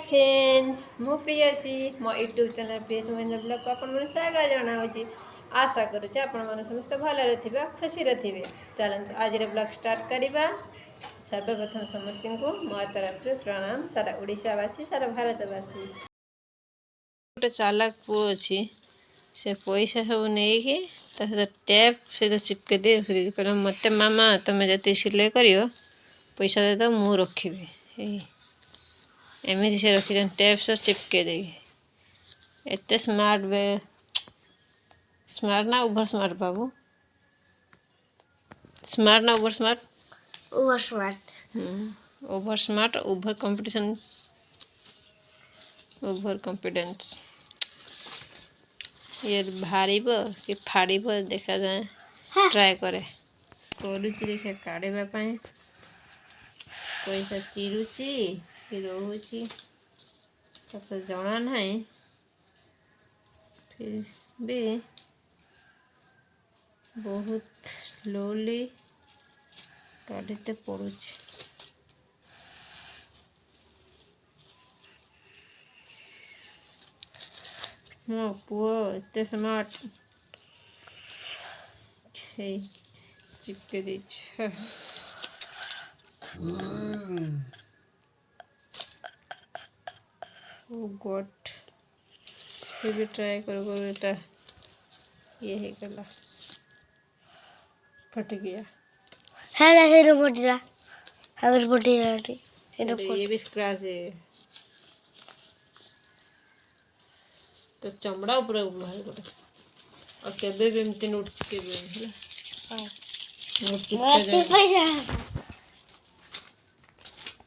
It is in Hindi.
फ्रेंड्स मु प्रियसी मो यूट्यूब चैनल प्रियसी महेंद्र ब्लॉग को अपन स्वागत जनाऊँगी। आशा करुचे आपण मैंने समस्त भलरे थे खुशी थे। चलते आज ब्लॉग स्टार्ट करवा। सर्वप्रथम समस्त को मो तरफ प्रणाम सारा ओडिशावासी सारा भारतवासी। गोटे चालाक पुओ अच्छी से पैसा सब नहीं टैप से चिपके दे कहला मत मामा तुम जब सिलाई कर पैसा दे दो मु रखी एमती से रखी टैप से चिपके दे। एत स्मार्ट बे स्मार्ट ना ओवर स्मार्ट बाबू स्मार्ट ना over smart over smart over competition over confidence ये भारी कि फाड़ी देखा जाए ट्राए करे करुच्ची देखिए काढ़ा पैसा चिरुची कि रोची तो जना ना फिर भी बहुत स्लोली काढ़ते पड़ुची। मो पुओ एत स्मार्ट चिपके दी गॉड फिर भी ट्राई करो एटा ये है गला फट गया है हेरो फटिला अगर फटिला ये भी स्क्रैच है तो चमड़ा ऊपर बाहर गोटे और केबे भी एमती नोट चिके